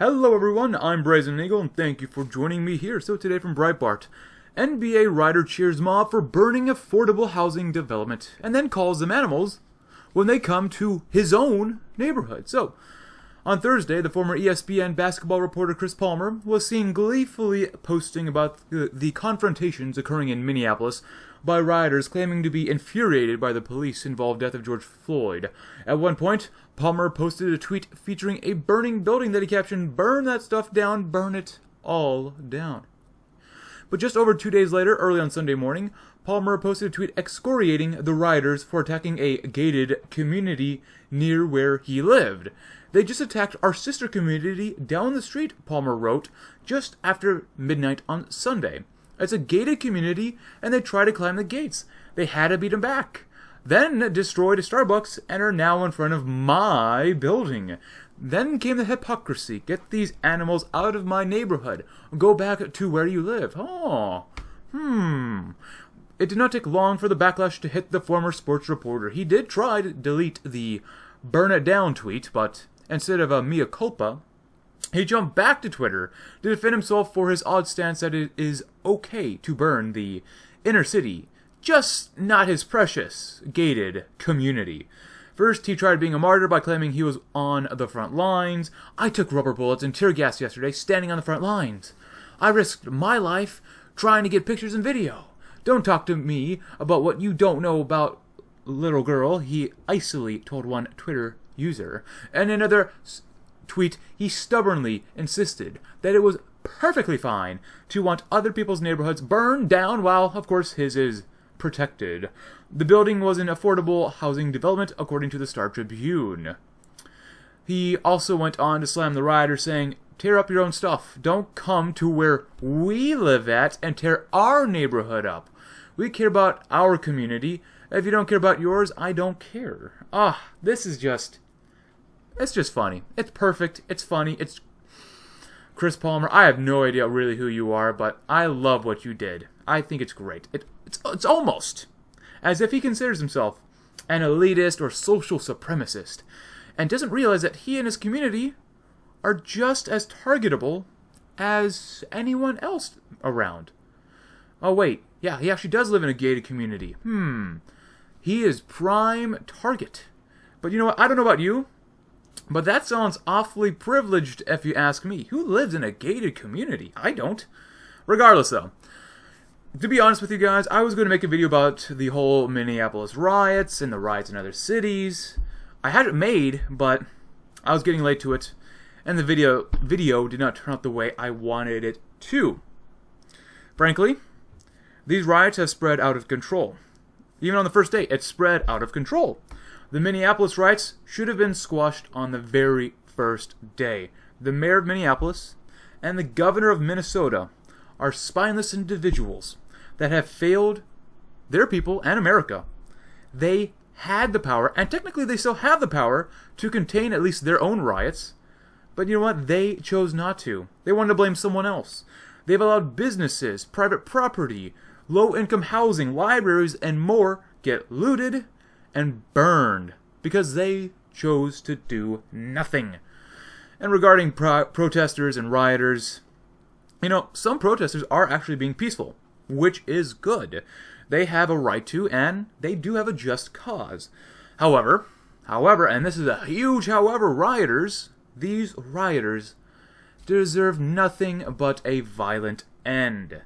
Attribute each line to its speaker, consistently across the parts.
Speaker 1: Hello everyone, I'm Brazen Eagle and thank you for joining me here. So today from Breitbart, NBA writer cheers mob for burning affordable housing development and then calls them animals when they come to his own neighborhood. So, on Thursday, the former ESPN basketball reporter Chris Palmer was seen gleefully posting about the confrontations occurring in Minneapolis by rioters claiming to be infuriated by the police-involved death of George Floyd. At one point, Palmer posted a tweet featuring a burning building that he captioned, "Burn that stuff down, burn it all down." But just over 2 days later, early on Sunday morning, Palmer posted a tweet excoriating the rioters for attacking a gated community near where he lived. "They just attacked our sister community down the street," Palmer wrote, just after midnight on Sunday. "It's a gated community, and they tried to climb the gates. They had to beat them back. Then destroyed a Starbucks and are now in front of my building. Then came the hypocrisy. Get these animals out of my neighborhood. Go back to where you live." It did not take long for the backlash to hit the former sports reporter. He did try to delete the "burn it down" tweet, but instead of a mea culpa, he jumped back to Twitter to defend himself for his odd stance that it is okay to burn the inner city, just not his precious, gated community. First, he tried being a martyr by claiming he was on the front lines. "I took rubber bullets and tear gas yesterday standing on the front lines. I risked my life trying to get pictures and video. Don't talk to me about what you don't know about little girl," he icily told one Twitter user. And in another tweet, he stubbornly insisted that it was perfectly fine to want other people's neighborhoods burned down while, of course, his is protected. The building was an affordable housing development, according to the Star Tribune. He also went on to slam the rioters, saying, "Tear up your own stuff. Don't come to where we live at and tear our neighborhood up. We care about our community. If you don't care about yours, I don't care." This is just... It's just funny. It's perfect. It's funny. It's... Chris Palmer, I have no idea really who you are, but I love what you did. I think it's great. It's almost as if he considers himself an elitist or social supremacist and doesn't realize that he and his community are just as targetable as anyone else around. Oh, wait. Yeah, he actually does live in a gated community. He is prime target. But you know what? I don't know about you, but that sounds awfully privileged if you ask me. Who lives in a gated community? I don't. Regardless, though, to be honest with you guys, I was going to make a video about the whole Minneapolis riots and the riots in other cities. I had it made, but I was getting late to it, and the video did not turn out the way I wanted it to. Frankly, these riots have spread out of control. Even on the first day, it spread out of control. The Minneapolis riots should have been squashed on the very first day. The mayor of Minneapolis and the governor of Minnesota are spineless individuals that have failed their people and America. They had the power, and technically they still have the power, to contain at least their own riots. But you know what? They chose not to. They wanted to blame someone else. They've allowed businesses, private property, low-income housing, libraries, and more get looted and burned because they chose to do nothing. And regarding protesters and rioters, you know, some protesters are actually being peaceful, which is good. They have a right to, and they do have a just cause. However, and this is a huge however, these rioters deserve nothing but a violent end.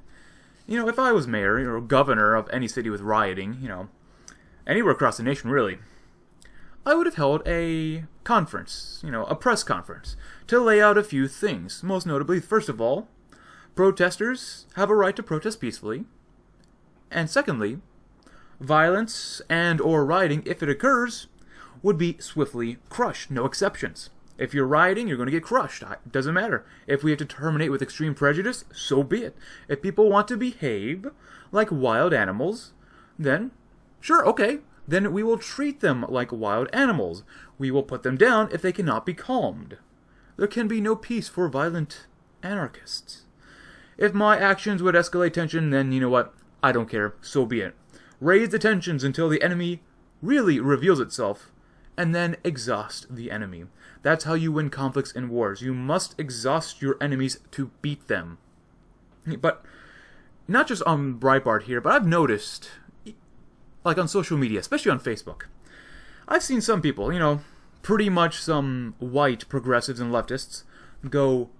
Speaker 1: You know, if I was mayor or governor of any city with rioting, you know, anywhere across the nation really, I would have held a conference, you know, a press conference, to lay out a few things. Most notably, first of all, protesters have a right to protest peacefully. And secondly, violence and or rioting, if it occurs, would be swiftly crushed. No exceptions. If you're rioting, you're going to get crushed. It doesn't matter. If we have to terminate with extreme prejudice, so be it. If people want to behave like wild animals, then sure, okay. Then we will treat them like wild animals. We will put them down if they cannot be calmed. There can be no peace for violent anarchists. If my actions would escalate tension, then you know what? I don't care. So be it. Raise the tensions until the enemy really reveals itself and then exhaust the enemy. That's how you win conflicts and wars. You must exhaust your enemies to beat them. But not just on Breitbart here, but I've noticed, like on social media, especially on Facebook, I've seen some people, pretty much some white progressives and leftists, go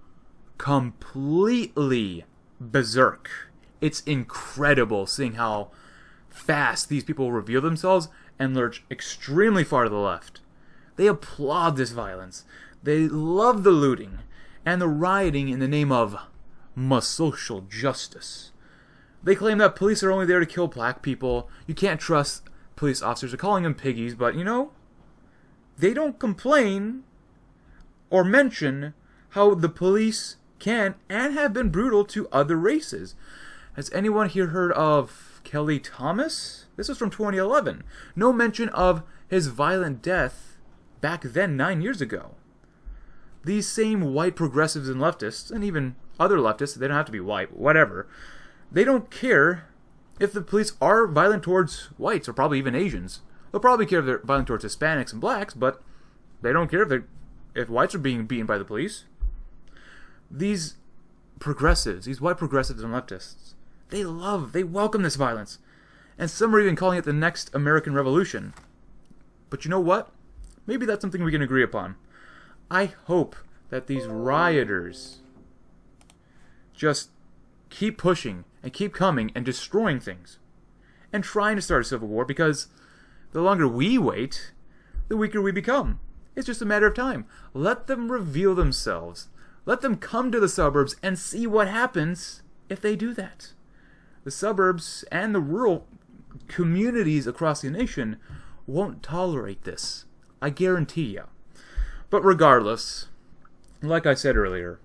Speaker 1: completely berserk. It's incredible seeing how fast these people reveal themselves and lurch extremely far to the left. They applaud this violence. They love the looting and the rioting in the name of social justice. They claim that police are only there to kill black people. You can't trust police officers. They're calling them piggies, but they don't complain or mention how the police can and have been brutal to other races. Has anyone here heard of Kelly Thomas? This was from 2011. No mention of his violent death back then 9 years ago. These same white progressives and leftists, and even other leftists, they don't have to be white, whatever, they don't care if the police are violent towards whites, or probably even Asians. They'll probably care if they're violent towards Hispanics and blacks, but they don't care if whites are being beaten by the police. These progressives, these white progressives and leftists, they welcome this violence. And some are even calling it the next American Revolution. But you know what? Maybe that's something we can agree upon. I hope that these rioters just keep pushing and keep coming and destroying things and trying to start a civil war, because the longer we wait, the weaker we become. It's just a matter of time. Let them reveal themselves. Let them come to the suburbs and see what happens if they do that. The suburbs and the rural communities across the nation won't tolerate this. I guarantee you. But regardless, like I said earlier,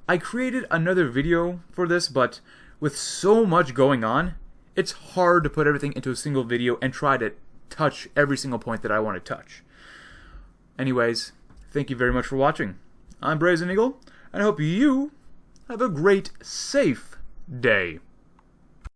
Speaker 1: I created another video for this, but with so much going on, it's hard to put everything into a single video and try to touch every single point that I want to touch. Anyways, thank you very much for watching. I'm Brazen Eagle, and I hope you have a great, safe day.